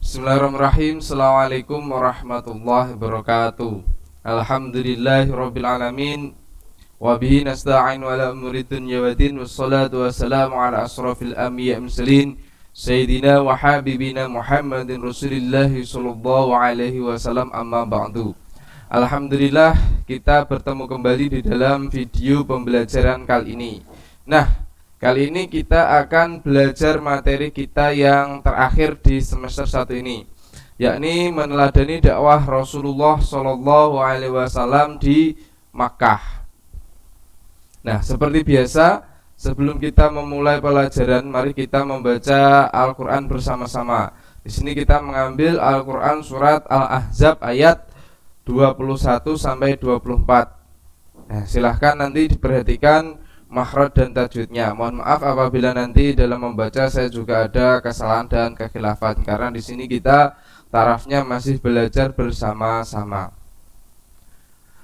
Bismillahirrahmanirrahim. Assalamualaikum warahmatullahi wabarakatuh. Alhamdulillahirabbil alamin. Wa bihi nasta'in wa ala umuri dunya waddin. Wassalatu wassalamu ala asrafil anbiya'i mursalin sayyidina wa habibina Muhammadin Rasulillah sallallahu alaihi wasallam, amma ba'du. Alhamdulillah, kita bertemu kembali di dalam video pembelajaran kali ini. Nah, kali ini kita akan belajar materi kita yang terakhir di semester 1 ini, yakni meneladani dakwah Rasulullah Shallallahu Alaihi Wasallam di Makkah. Nah, seperti biasa, sebelum kita memulai pelajaran, mari kita membaca Al-Quran bersama-sama. Di sini kita mengambil Al-Quran surat Al-Ahzab ayat 21 sampai 24. Nah, silahkan nanti diperhatikan makhraj dan tajwidnya. Mohon maaf apabila nanti dalam membaca saya juga ada kesalahan dan kekhilafan, karena di sini kita tarafnya masih belajar bersama-sama.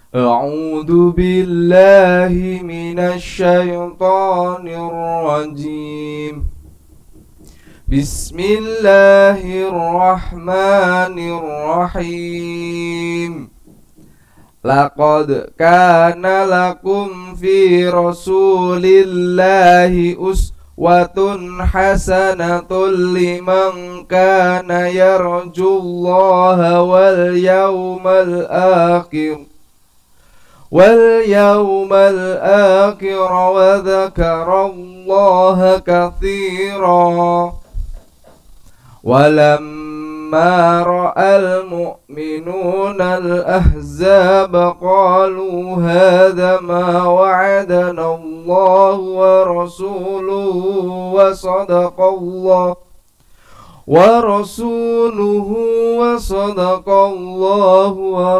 A'udzu billahi minasyaitonir rajim. Bismillahirrahmanirrahim. Laqad kana lakum fi rasulillahi uswatun hasanatun liman kana yarjullaha wal yawmal akhir wa dzakarallaha katsiran. Walamma ra'al mu'minuna al-ahzab qalu hadha ma wa'adana Allah wa rasuluhu wa sadaqallahu wa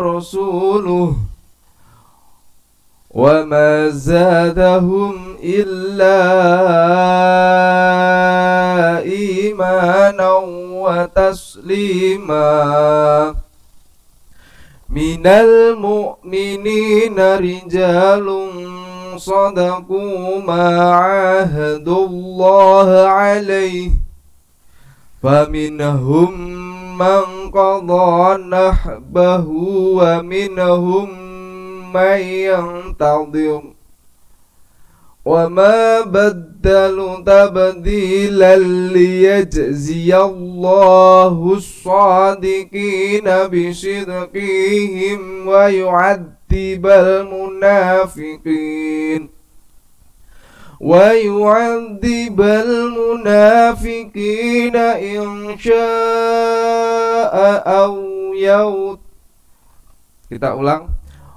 rasuluhu wa ma zadahum illa imanan wa taslima. Minal mu'minina rijalun sadaqu ma ahadullaha alaih faminhum man qadha nahbahu wa minhum man yantadhir wa ma baddalu tabdilan liyajziyallahu as-sadiqina bisidqihim wa yu'adzibal munafiqin in syaa'a aw yaut. Kita ulang.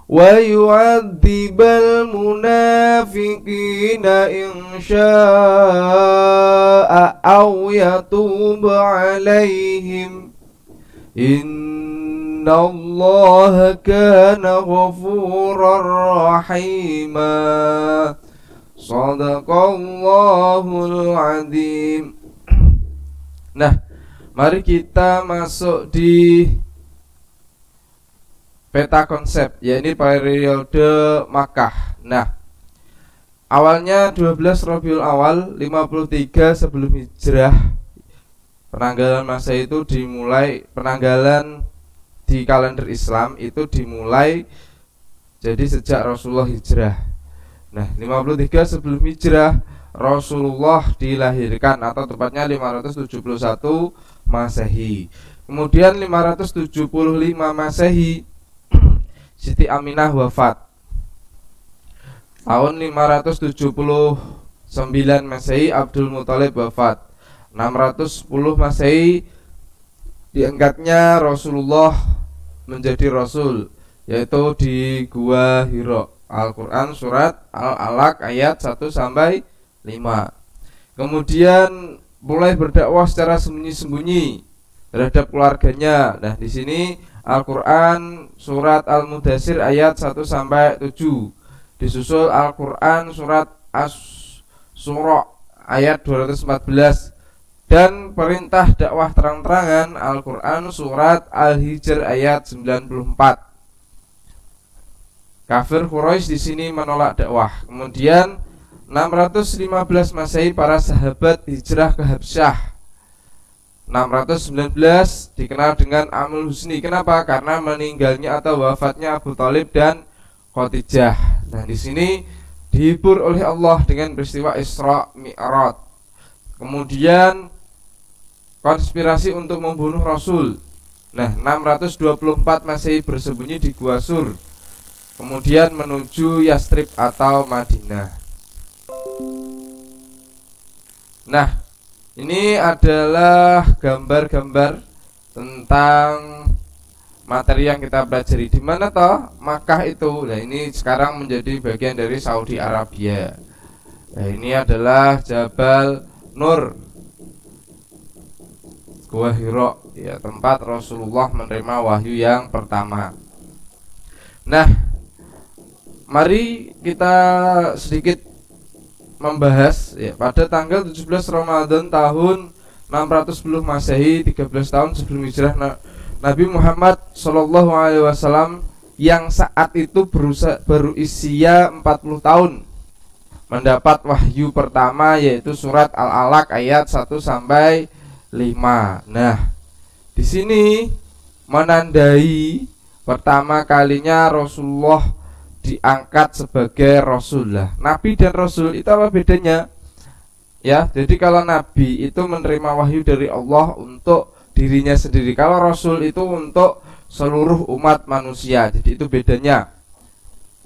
Wa yu'adzibal munafiqina in syaa'a aw yatub 'alaihim innallaha kana ghafurar rahima. Shadaqallahul adzim. Nah, mari kita masuk di peta konsep, yakni periode Makkah. Nah, awalnya 12 Rabiul Awal 53 sebelum hijrah. Penanggalan masa itu dimulai, penanggalan di kalender Islam itu dimulai jadi sejak Rasulullah hijrah. Nah, 53 sebelum hijrah Rasulullah dilahirkan, atau tepatnya 571 Masehi. Kemudian 575 Masehi Siti Aminah wafat. Tahun 579 Masehi Abdul Muthalib wafat. 610 Masehi diangkatnya Rasulullah menjadi Rasul, yaitu di Gua Hira. Al-Quran surat Al-Alaq ayat 1 sampai 5. Kemudian mulai berdakwah secara sembunyi-sembunyi terhadap keluarganya. Nah, di sini Al-Quran surat Al-Mudaththir ayat 1 sampai 7. Disusul Al-Quran surat As-Surah ayat 214. Dan perintah dakwah terang-terangan Al-Quran surat Al-Hijr ayat 94. Kafir Quraisy di sini menolak dakwah. Kemudian 615 Masehi para sahabat hijrah ke Habsyah. 619 dikenal dengan Amul Husni. Kenapa? Karena meninggalnya atau wafatnya Abu Thalib dan Khadijah. Nah, di sini dihibur oleh Allah dengan peristiwa Isra Mi'raj. Kemudian konspirasi untuk membunuh Rasul. Nah, 624 Masehi bersembunyi di Gua Sur. Kemudian menuju Yastrib atau Madinah. Nah, ini adalah gambar-gambar tentang materi yang kita pelajari. Di mana toh Makkah itu? Nah, ini sekarang menjadi bagian dari Saudi Arabia. Nah, ini adalah Jabal Nur, Gua Hira, ya, tempat Rasulullah menerima wahyu yang pertama. Nah, mari kita sedikit membahas, ya, pada tanggal 17 Ramadan tahun 610 Masehi, 13 tahun sebelum hijrah Nabi Muhammad SAW yang saat itu berusia 40 tahun mendapat wahyu pertama, yaitu surat Al-Alaq ayat 1 sampai 5. Nah, di sini menandai pertama kalinya Rasulullah diangkat sebagai Rasul. Lah, Nabi dan Rasul itu apa bedanya? Ya, jadi kalau Nabi itu menerima wahyu dari Allah untuk dirinya sendiri, kalau Rasul itu untuk seluruh umat manusia. Jadi itu bedanya.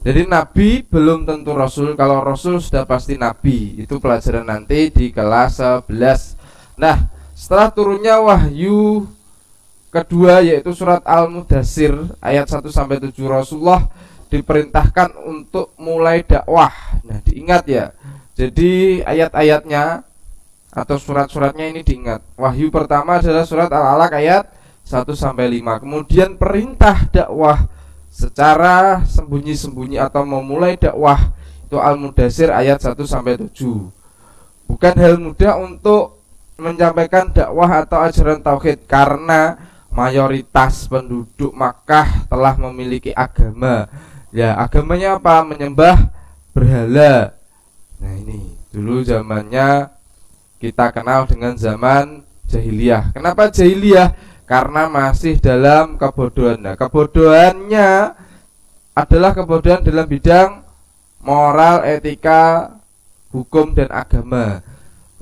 Jadi Nabi belum tentu Rasul, kalau Rasul sudah pasti Nabi. Itu pelajaran nanti di kelas 11. Nah, setelah turunnya wahyu kedua, yaitu surat Al-Mudassir ayat 1 sampai 7, Rasulullah diperintahkan untuk mulai dakwah. Nah, diingat ya. Jadi ayat-ayatnya atau surat-suratnya ini diingat. Wahyu pertama adalah surat Al-Alaq ayat 1 sampai 5. Kemudian perintah dakwah secara sembunyi-sembunyi atau memulai dakwah itu Al-Mudassir ayat 1 sampai 7. Bukan hal mudah untuk menyampaikan dakwah atau ajaran tauhid karena mayoritas penduduk Makkah telah memiliki agama. Ya, agamanya apa? Menyembah berhala. Nah, ini dulu zamannya kita kenal dengan zaman jahiliyah. Kenapa jahiliyah? Karena masih dalam kebodohan. Nah, kebodohannya adalah kebodohan dalam bidang moral, etika, hukum, dan agama.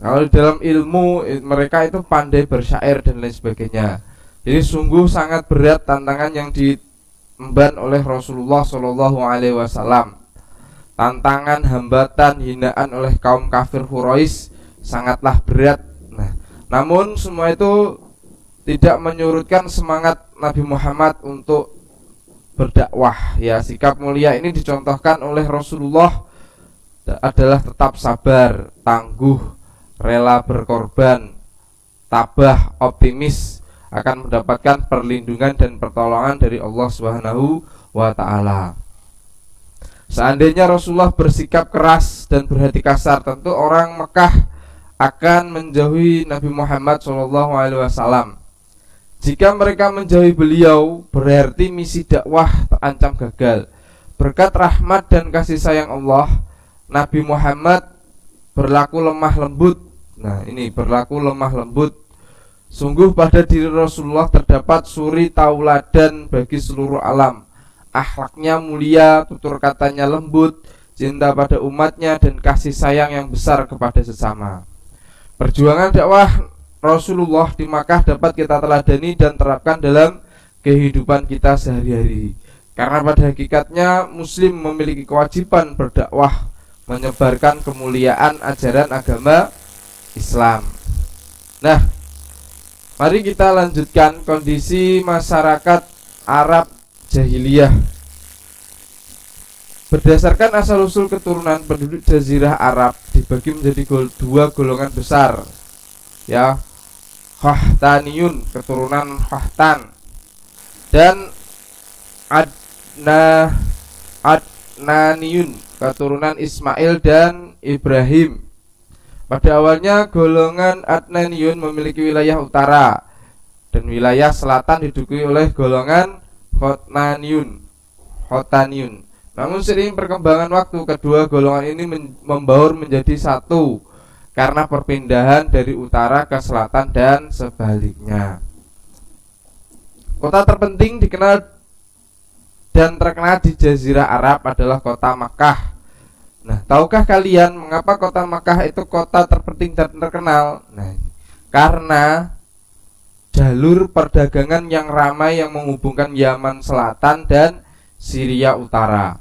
Kalau dalam ilmu mereka itu pandai bersyair dan lain sebagainya. Jadi sungguh sangat berat tantangan yang diemban oleh Rasulullah SAW. Tantangan, hambatan, hinaan oleh kaum kafir Quraisy sangatlah berat. Nah, namun semua itu tidak menyurutkan semangat Nabi Muhammad untuk berdakwah. Ya, sikap mulia ini dicontohkan oleh Rasulullah adalah tetap sabar, tangguh, rela berkorban, tabah, optimis akan mendapatkan perlindungan dan pertolongan dari Allah Subhanahu wa Ta'ala. Seandainya Rasulullah bersikap keras dan berhati kasar, tentu orang Mekah akan menjauhi Nabi Muhammad SAW. Jika mereka menjauhi beliau, berarti misi dakwah terancam gagal. Berkat rahmat dan kasih sayang Allah, Nabi Muhammad berlaku lemah lembut. Nah, ini berlaku lemah lembut. Sungguh pada diri Rasulullah terdapat suri tauladan bagi seluruh alam. Akhlaknya mulia, tutur katanya lembut, cinta pada umatnya, dan kasih sayang yang besar kepada sesama. Perjuangan dakwah Rasulullah di Makkah dapat kita teladani dan terapkan dalam kehidupan kita sehari-hari. Karena pada hakikatnya Muslim memiliki kewajiban berdakwah, menyebarkan kemuliaan ajaran agama Islam. Nah, mari kita lanjutkan kondisi masyarakat Arab jahiliyah. Berdasarkan asal-usul keturunan penduduk Jazirah Arab dibagi menjadi dua golongan besar. Ya, Khahtaniyun, keturunan Khahtan, dan Adnaniyun, keturunan Ismail dan Ibrahim. Pada awalnya golongan Adnaniyun memiliki wilayah utara dan wilayah selatan diduduki oleh golongan Khotaniyun. Namun seiring perkembangan waktu, kedua golongan ini membaur menjadi satu karena perpindahan dari utara ke selatan dan sebaliknya. Kota terpenting dikenal dan terkenal di Jazirah Arab adalah kota Makkah. Nah, tahukah kalian mengapa kota Makkah itu kota terpenting dan terkenal? Nah, karena jalur perdagangan yang ramai yang menghubungkan Yaman Selatan dan Syria Utara.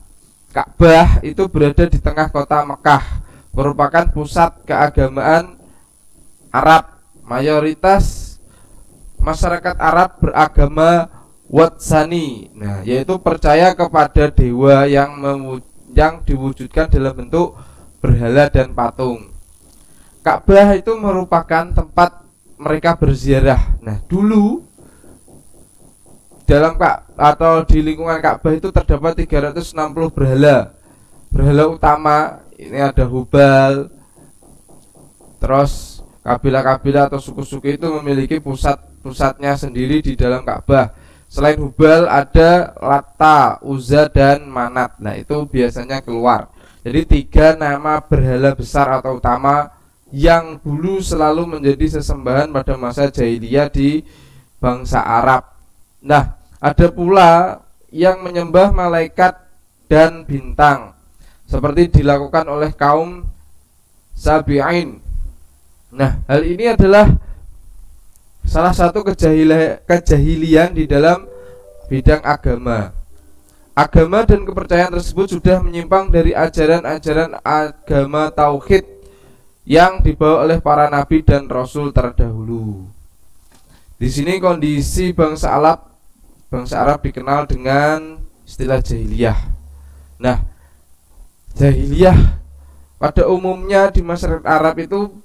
Ka'bah itu berada di tengah kota Mekah, merupakan pusat keagamaan Arab. Mayoritas masyarakat Arab beragama Watsani, nah, yaitu percaya kepada dewa yang diwujudkan dalam bentuk berhala dan patung. Ka'bah itu merupakan tempat mereka berziarah. Nah, dulu dalam atau di lingkungan Ka'bah itu terdapat 360 berhala. Berhala utama ini ada Hubal. Terus kabilah-kabilah atau suku-suku itu memiliki pusatnya sendiri di dalam Ka'bah. Selain Hubal ada Lata, Uzza dan Manat. Nah, itu biasanya keluar. Jadi 3 nama berhala besar atau utama yang dulu selalu menjadi sesembahan pada masa jahiliyah di bangsa Arab. Nah, ada pula yang menyembah malaikat dan bintang, seperti dilakukan oleh kaum Sabi'in. Nah, hal ini adalah salah satu kejahilian di dalam bidang agama. Agama dan kepercayaan tersebut sudah menyimpang dari ajaran-ajaran agama tauhid yang dibawa oleh para nabi dan rasul terdahulu. Di sini kondisi bangsa Arab dikenal dengan istilah jahiliyah. Nah, jahiliyah pada umumnya di masyarakat Arab itu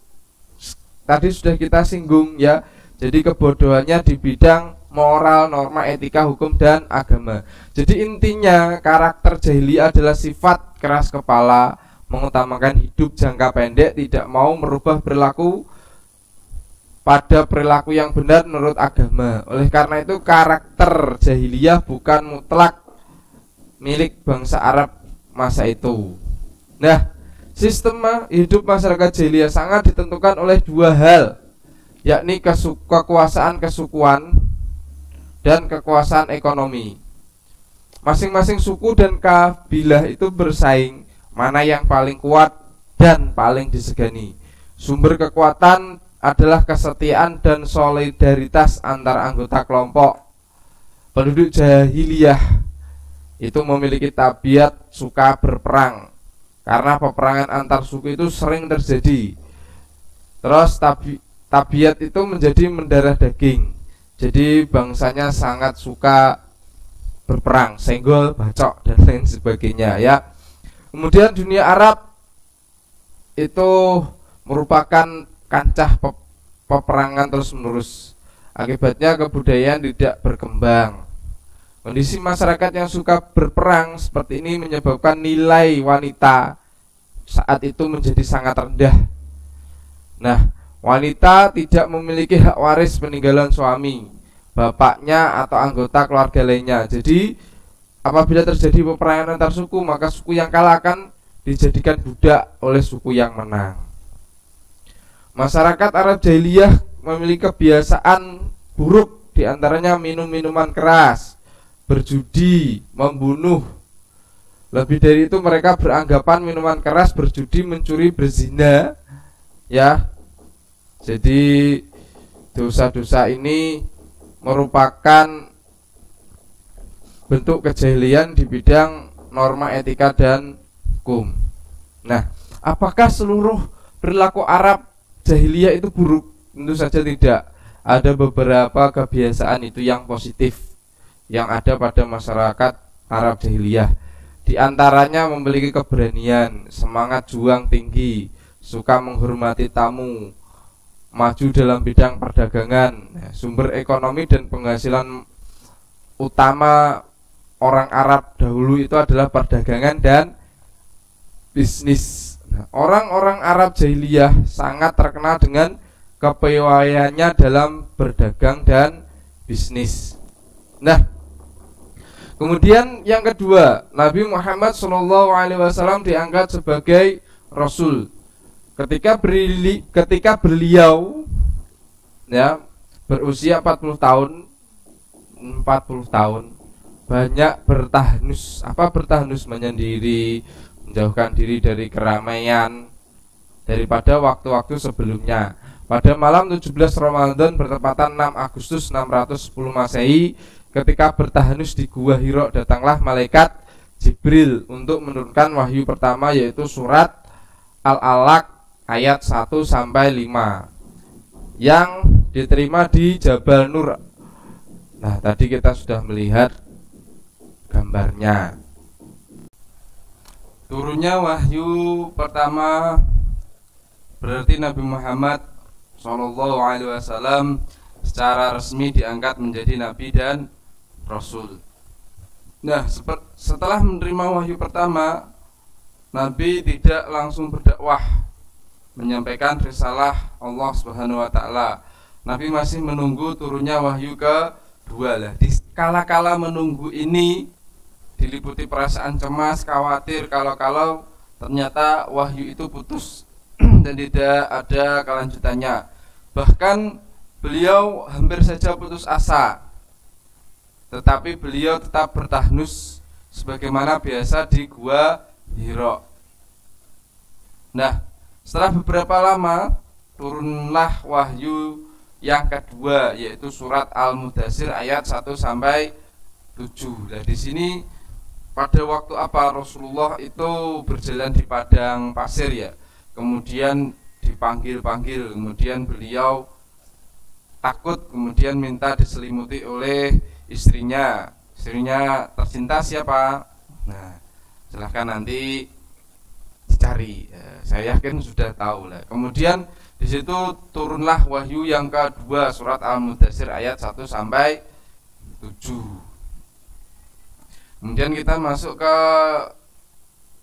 tadi sudah kita singgung ya. Jadi kebodohannya di bidang moral, norma, etika, hukum, dan agama. Jadi intinya karakter jahiliyah adalah sifat keras kepala, mengutamakan hidup jangka pendek, tidak mau merubah perilaku pada perilaku yang benar menurut agama. Oleh karena itu karakter jahiliyah bukan mutlak milik bangsa Arab masa itu. Nah, sistem hidup masyarakat jahiliyah sangat ditentukan oleh 2 hal, yakni kekuasaan kesukuan dan kekuasaan ekonomi. Masing-masing suku dan kabilah itu bersaing mana yang paling kuat dan paling disegani. Sumber kekuatan adalah kesetiaan dan solidaritas antar anggota kelompok. Penduduk jahiliyah itu memiliki tabiat suka berperang, karena peperangan antar suku itu sering terjadi. Terus tabiat itu menjadi mendarah daging. Jadi bangsanya sangat suka berperang, senggol, bacok, dan lain sebagainya ya. Kemudian dunia Arab itu merupakan kancah peperangan terus-menerus. Akibatnya kebudayaan tidak berkembang. Kondisi masyarakat yang suka berperang seperti ini menyebabkan nilai wanita saat itu menjadi sangat rendah. Nah, wanita tidak memiliki hak waris peninggalan suami, bapaknya, atau anggota keluarga lainnya. Jadi apabila terjadi peperangan antar suku, maka suku yang kalah akan dijadikan budak oleh suku yang menang. Masyarakat Arab jahiliyah memiliki kebiasaan buruk, diantaranya minum minuman keras, berjudi, membunuh. Lebih dari itu mereka beranggapan minuman keras, berjudi, mencuri, berzina ya. Jadi dosa-dosa ini merupakan bentuk kejahilian di bidang norma etika dan hukum. Nah, apakah seluruh perilaku Arab jahiliyah itu buruk? Tentu saja tidak. Ada beberapa kebiasaan itu yang positif yang ada pada masyarakat Arab jahiliyah. Di antaranya memiliki keberanian, semangat juang tinggi, suka menghormati tamu, maju dalam bidang perdagangan. Sumber ekonomi dan penghasilan utama orang Arab dahulu itu adalah perdagangan dan bisnis. Orang-orang Arab jahiliyah sangat terkenal dengan kepiawaiannya dalam berdagang dan bisnis. Nah, kemudian yang kedua, Nabi Muhammad SAW diangkat sebagai Rasul. ketika beliau ya berusia 40 tahun banyak bertahanus menyendiri, menjauhkan diri dari keramaian daripada waktu-waktu sebelumnya. Pada malam 17 Ramadan bertepatan 6 Agustus 610 Masehi, ketika bertahanus di Gua Hira, datanglah malaikat Jibril untuk menurunkan wahyu pertama, yaitu surat Al-Alaq ayat 1 sampai 5 yang diterima di Jabal Nur. Nah, tadi kita sudah melihat gambarnya. Turunnya wahyu pertama berarti Nabi Muhammad SAW secara resmi diangkat menjadi nabi dan rasul. Nah, setelah menerima wahyu pertama, Nabi tidak langsung berdakwah menyampaikan risalah Allah Subhanahu wa taala. Nabi masih menunggu turunnya wahyu kedua. Lah, di kala-kala menunggu ini diliputi perasaan cemas, khawatir kalau ternyata wahyu itu putus dan tidak ada kelanjutannya. Bahkan beliau hampir saja putus asa, tetapi beliau tetap bertahnus sebagaimana biasa di Gua Hira. Nah, setelah beberapa lama turunlah wahyu yang kedua, yaitu surat Al-Mudaththir ayat 1 sampai 7. Nah, di sini pada waktu apa Rasulullah itu berjalan di padang pasir ya. Kemudian dipanggil-panggil, kemudian beliau takut, kemudian minta diselimuti oleh istrinya. Istrinya tercinta siapa? Nah, silahkan nanti dicari. Saya yakin sudah tahu lah. Kemudian di situ turunlah wahyu yang kedua, surat Al-Mudaththir ayat 1 sampai 7. Kemudian kita masuk ke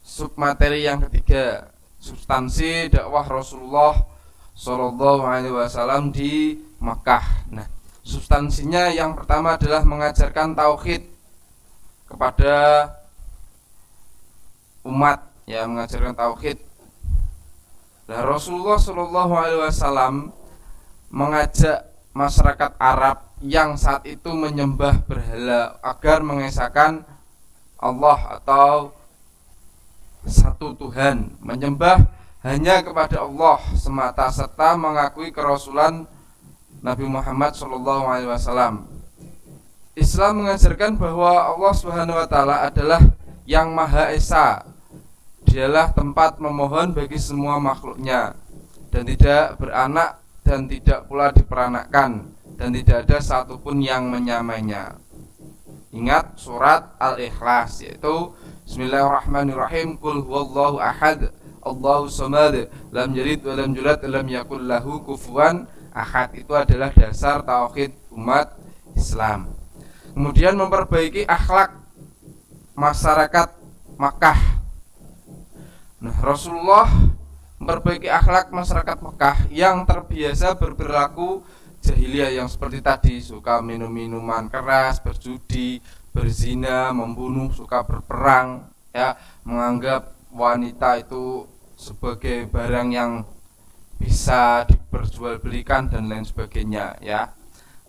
submateri yang ketiga, substansi dakwah Rasulullah SAW di Makkah. Nah, substansinya yang pertama adalah mengajarkan tauhid kepada umat, ya, mengajarkan tauhid. Nah, Rasulullah SAW mengajak masyarakat Arab yang saat itu menyembah berhala agar mengesahkan Allah atau satu Tuhan, menyembah hanya kepada Allah semata, serta mengakui kerasulan Nabi Muhammad SAW. Islam mengajarkan bahwa Allah Subhanahu wa taala adalah yang Maha Esa. Dialah tempat memohon bagi semua makhluknya, dan tidak beranak dan tidak pula diperanakkan, dan tidak ada satupun yang menyamainya. Ingat surat Al-Ikhlas, yaitu Bismillahirrahmanirrahim, Qul huwallahu ahad, Allahu samad, lam yalid wa lam yulad, lam yakul lahu kufuwan ahad. Itu adalah dasar tauhid umat Islam. Kemudian memperbaiki akhlak masyarakat Makkah. Nah, Rasulullah memperbaiki akhlak masyarakat Makkah yang terbiasa berperilaku jahiliyah, yang seperti tadi, suka minum minuman keras, berjudi, berzina, membunuh, suka berperang, ya, menganggap wanita itu sebagai barang yang bisa diperjualbelikan dan lain sebagainya, ya.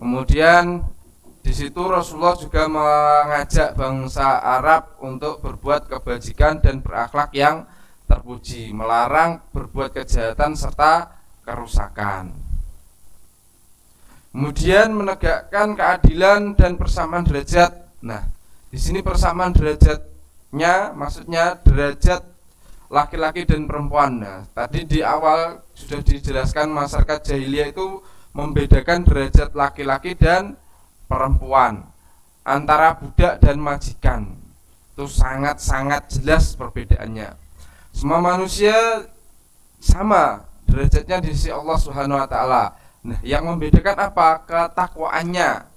Kemudian di situ Rasulullah juga mengajak bangsa Arab untuk berbuat kebajikan dan berakhlak yang terpuji, melarang berbuat kejahatan serta kerusakan. Kemudian menegakkan keadilan dan persamaan derajat. Nah, di sini persamaan derajatnya maksudnya derajat laki-laki dan perempuan. Nah, tadi di awal sudah dijelaskan masyarakat jahiliyah itu membedakan derajat laki-laki dan perempuan, antara budak dan majikan. Itu sangat-sangat jelas perbedaannya. Semua manusia sama derajatnya di sisi Allah Subhanahu wa taala. Nah, yang membedakan apa? Ketakwaannya.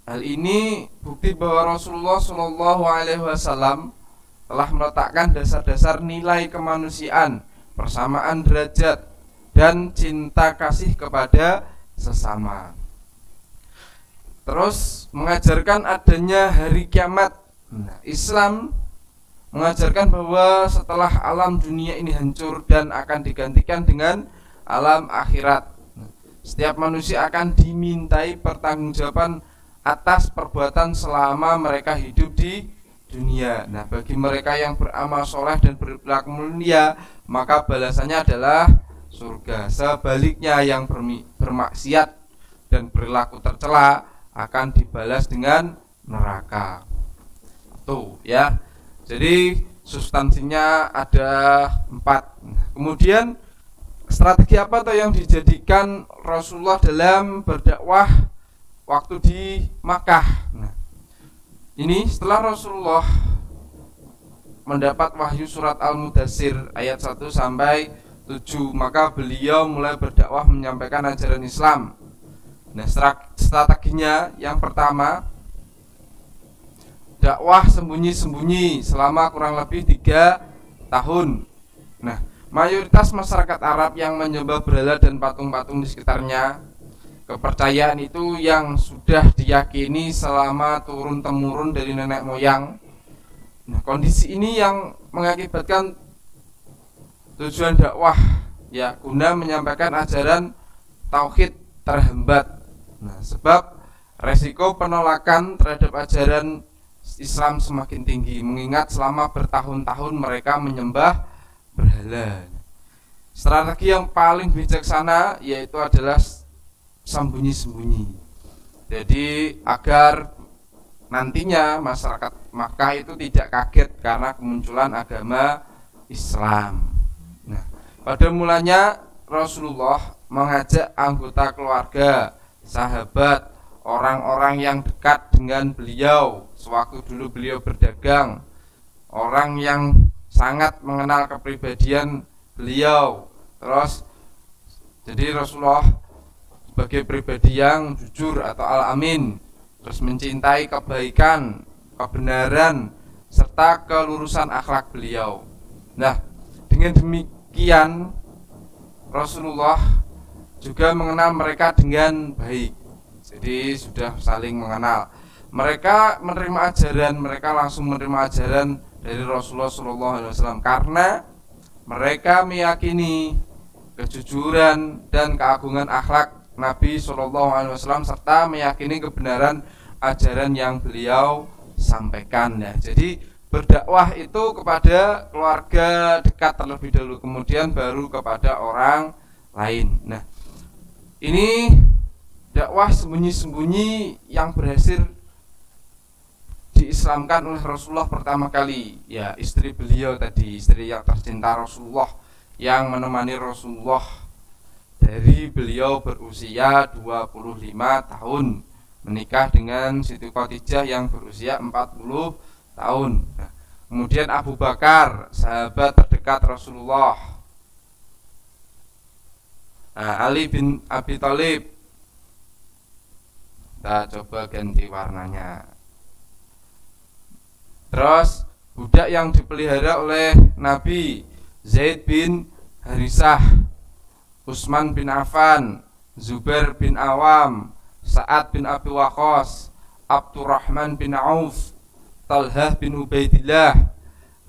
Hal ini bukti bahwa Rasulullah SAW telah meletakkan dasar-dasar nilai kemanusiaan, persamaan derajat, dan cinta kasih kepada sesama. Terus mengajarkan adanya hari kiamat. Nah, Islam mengajarkan bahwa setelah alam dunia ini hancur dan akan digantikan dengan alam akhirat, setiap manusia akan dimintai pertanggungjawaban atas perbuatan selama mereka hidup di dunia. Nah, bagi mereka yang beramal soleh dan berperilaku mulia, maka balasannya adalah surga. Sebaliknya yang bermaksiat dan perilaku tercela akan dibalas dengan neraka. Tuh ya. Jadi substansinya ada 4. Kemudian strategi apa tuh yang dijadikan Rasulullah dalam berdakwah waktu di Makkah? Nah, ini setelah Rasulullah mendapat wahyu surat Al-Mudaththir ayat 1 sampai 7, maka beliau mulai berdakwah menyampaikan ajaran Islam. Nah, strateginya yang pertama, dakwah sembunyi-sembunyi selama kurang lebih 3 tahun. Nah, mayoritas masyarakat Arab yang menyembah berhala dan patung-patung di sekitarnya, kepercayaan itu yang sudah diyakini selama turun-temurun dari nenek moyang. Nah, kondisi ini yang mengakibatkan tujuan dakwah ya guna menyampaikan ajaran tauhid terhambat. Nah, sebab resiko penolakan terhadap ajaran Islam semakin tinggi, mengingat selama bertahun-tahun mereka menyembah berhala. Strategi yang paling bijaksana yaitu adalah sembunyi-sembunyi. Jadi agar nantinya masyarakat Makkah itu tidak kaget karena kemunculan agama Islam. Nah, pada mulanya Rasulullah mengajak anggota keluarga, sahabat, orang-orang yang dekat dengan beliau sewaktu dulu beliau berdagang, orang yang sangat mengenal kepribadian beliau. Terus jadi Rasulullah sebagai pribadi yang jujur atau al-amin, terus mencintai kebaikan, kebenaran serta kelurusan akhlak beliau. Nah, dengan demikian Rasulullah juga mengenal mereka dengan baik. Jadi sudah saling mengenal. Mereka menerima ajaran, mereka langsung menerima ajaran dari Rasulullah SAW karena mereka meyakini kejujuran dan keagungan akhlak Nabi SAW serta meyakini kebenaran ajaran yang beliau sampaikan. Ya, jadi berdakwah itu kepada keluarga dekat terlebih dahulu, kemudian baru kepada orang lain. Nah, ini dakwah sembunyi-sembunyi yang berhasil diislamkan oleh Rasulullah pertama kali. Ya, istri beliau tadi, istri yang tercinta Rasulullah yang menemani Rasulullah dari beliau berusia 25 tahun menikah dengan Siti Khadijah yang berusia 40 tahun. Nah, kemudian Abu Bakar, sahabat terdekat Rasulullah. Nah, Ali bin Abi Thalib. Kita coba ganti warnanya. Terus budak yang dipelihara oleh Nabi, Zaid bin Harisah, Utsman bin Affan, Zubair bin Awam, Sa'ad bin Abi Waqqas, Abdurrahman bin Auf, Talhah bin Ubaidillah,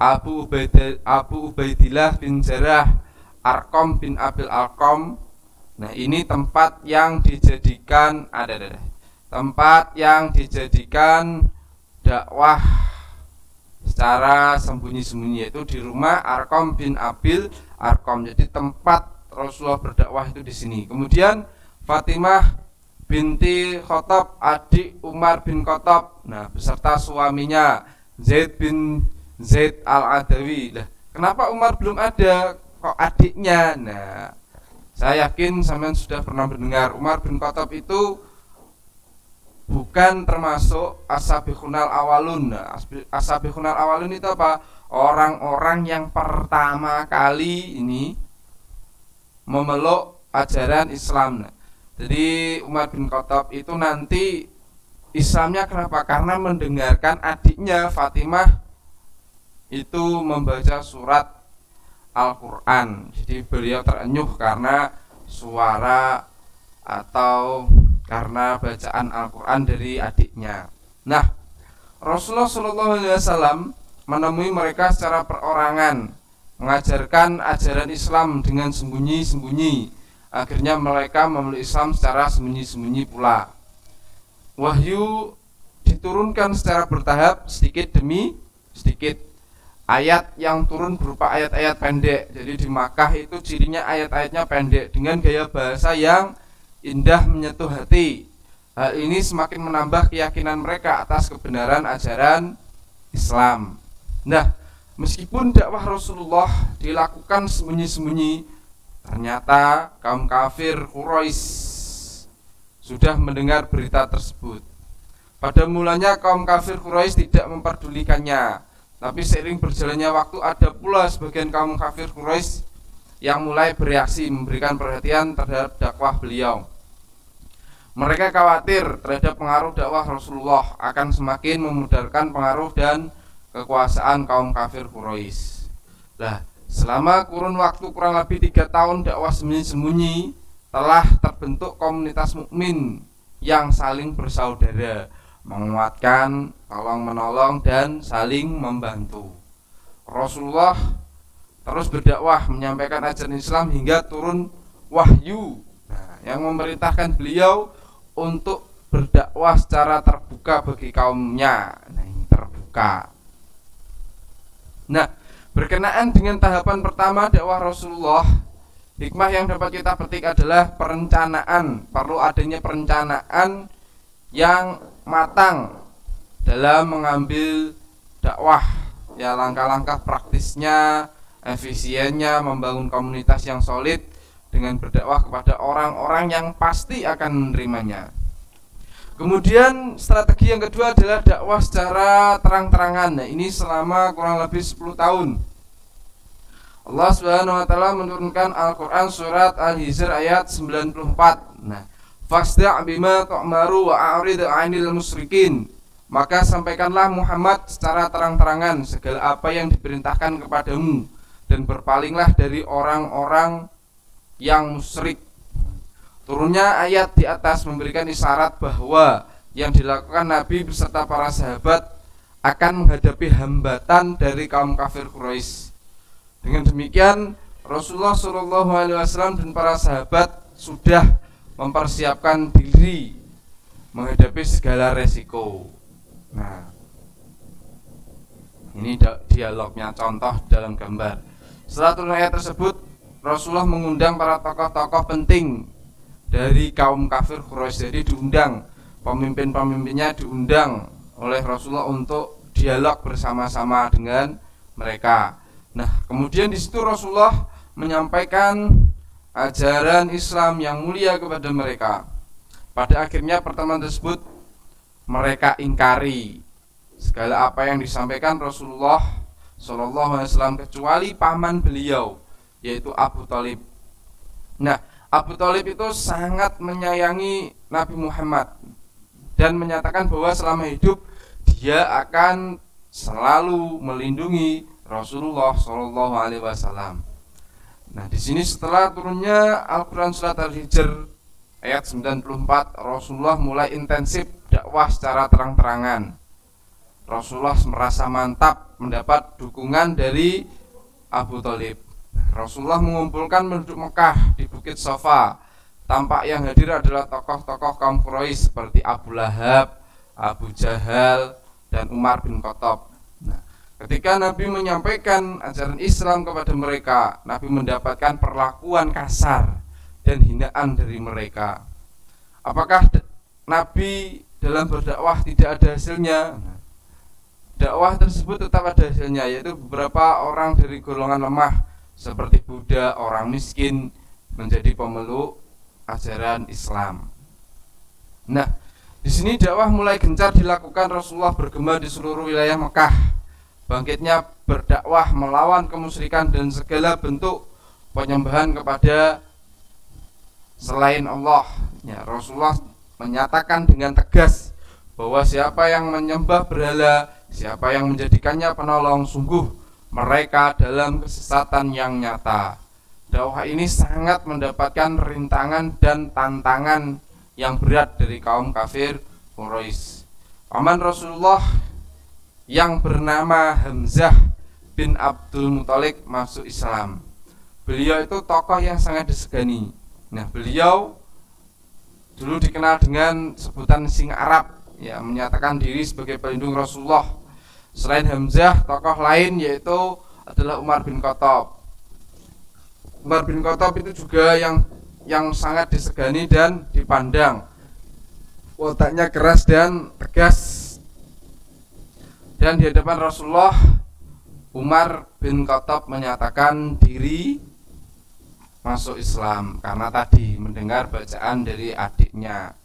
Abu Ubaidillah bin Jarrah, Arqam bin Abil Arqam. Nah, ini tempat yang dijadikan tempat yang dijadikan dakwah secara sembunyi-sembunyi, yaitu di rumah Arqam bin Abil Arqam. Jadi tempat Rasulullah berdakwah itu di sini. Kemudian Fatimah binti Khattab, adik Umar bin Khattab, nah beserta suaminya Zaid bin Zaid al-Adawi. Nah, kenapa Umar belum ada, kok adiknya? Nah, saya yakin sampean sudah pernah mendengar Umar bin Khattab itu bukan termasuk as-sabiqunal awalun. Nah, as-sabiqunal awalun itu apa? Orang-orang yang pertama kali ini memeluk ajaran Islam. Nah, jadi Umar bin Khattab itu nanti Islamnya kenapa? Karena mendengarkan adiknya Fatimah itu membaca surat Al-Quran. Jadi beliau terenyuh karena suara atau karena bacaan Al-Quran dari adiknya. Nah, Rasulullah SAW menemui mereka secara perorangan, mengajarkan ajaran Islam dengan sembunyi-sembunyi. Akhirnya mereka memeluk Islam secara sembunyi-sembunyi pula. Wahyu diturunkan secara bertahap, sedikit demi sedikit. Ayat yang turun berupa ayat-ayat pendek. Jadi di Makkah itu cirinya ayat-ayatnya pendek dengan gaya bahasa yang indah menyentuh hati. Hal ini semakin menambah keyakinan mereka atas kebenaran ajaran Islam. Nah, meskipun dakwah Rasulullah dilakukan sembunyi-sembunyi, ternyata kaum kafir Quraisy sudah mendengar berita tersebut. Pada mulanya kaum kafir Quraisy tidak memperdulikannya, tapi seiring berjalannya waktu ada pula sebagian kaum kafir Quraisy yang mulai bereaksi, memberikan perhatian terhadap dakwah beliau. Mereka khawatir terhadap pengaruh dakwah Rasulullah akan semakin memudarkan pengaruh dan kekuasaan kaum kafir Quraisy. Nah, selama kurun waktu kurang lebih 3 tahun dakwah sembunyi-sembunyi, telah terbentuk komunitas mukmin yang saling bersaudara, menguatkan, tolong-menolong, dan saling membantu. Rasulullah terus berdakwah, menyampaikan ajaran Islam hingga turun wahyu, yang memerintahkan beliau untuk berdakwah secara terbuka bagi kaumnya. Terbuka. Nah, berkenaan dengan tahapan pertama dakwah Rasulullah, hikmah yang dapat kita petik adalah perencanaan. Perlu adanya perencanaan yang matang dalam mengambil dakwah, ya, langkah-langkah praktisnya, efisiennya, membangun komunitas yang solid dengan berdakwah kepada orang-orang yang pasti akan menerimanya. Kemudian strategi yang kedua adalah dakwah secara terang-terangan. Nah, ini selama kurang lebih 10 tahun. Allah Subhanahu wa taala menurunkan Al-Qur'an surat Al-Hijr ayat 94. Nah, fasda' bima tu'maru wa a'rid 'anil musyrikin. Maka sampaikanlah Muhammad secara terang-terangan segala apa yang diperintahkan kepadamu, dan berpalinglah dari orang-orang yang musyrik. Turunnya ayat di atas memberikan isyarat bahwa yang dilakukan Nabi beserta para sahabat akan menghadapi hambatan dari kaum kafir Quraisy. Dengan demikian, Rasulullah SAW dan para sahabat sudah mempersiapkan diri menghadapi segala resiko. Nah, ini dialognya, contoh dalam gambar. Setelah turun ayat tersebut, Rasulullah mengundang para tokoh-tokoh penting dari kaum kafir Quraisy. Jadi diundang, pemimpin-pemimpinnya diundang oleh Rasulullah untuk dialog bersama-sama dengan mereka. Nah, kemudian di situ Rasulullah menyampaikan ajaran Islam yang mulia kepada mereka. Pada akhirnya pertemuan tersebut mereka ingkari segala apa yang disampaikan Rasulullah SAW kecuali paman beliau, yaitu Abu Thalib. Nah, Abu Thalib itu sangat menyayangi Nabi Muhammad dan menyatakan bahwa selama hidup dia akan selalu melindungi Rasulullah SAW. Nah, di sini setelah turunnya Al-Qur'an surat Al-Hijr ayat 94, Rasulullah mulai intensif dakwah secara terang-terangan. Rasulullah merasa mantap mendapat dukungan dari Abu Thalib. Rasulullah mengumpulkan penduduk Mekah di Bukit Safa. Tampak yang hadir adalah tokoh-tokoh kaum Quraisy seperti Abu Lahab, Abu Jahal, dan Umar bin Khattab. Nah, ketika Nabi menyampaikan ajaran Islam kepada mereka, Nabi mendapatkan perlakuan kasar dan hinaan dari mereka. Apakah Nabi dalam berdakwah tidak ada hasilnya? Dakwah tersebut tetap ada hasilnya, yaitu beberapa orang dari golongan lemah seperti budak, orang miskin menjadi pemeluk ajaran Islam. Nah, di sini dakwah mulai gencar dilakukan. Rasulullah bergema di seluruh wilayah Mekah. Bangkitnya berdakwah melawan kemusyrikan dan segala bentuk penyembahan kepada selain Allah. Ya, Rasulullah menyatakan dengan tegas bahwa siapa yang menyembah berhala, siapa yang menjadikannya penolong, sungguh mereka dalam kesesatan yang nyata. Dakwah ini sangat mendapatkan rintangan dan tantangan yang berat dari kaum kafir Quraisy. Paman Rasulullah yang bernama Hamzah bin Abdul Muthalib masuk Islam. Beliau itu tokoh yang sangat disegani. Nah, beliau dulu dikenal dengan sebutan singa Arab, ya, menyatakan diri sebagai pelindung Rasulullah. Selain Hamzah, tokoh lain yaitu adalah Umar bin Khattab. Umar bin Khattab itu juga yang sangat disegani dan dipandang. Wataknya keras dan tegas. Dan di hadapan Rasulullah, Umar bin Khattab menyatakan diri masuk Islam karena tadi mendengar bacaan dari adiknya.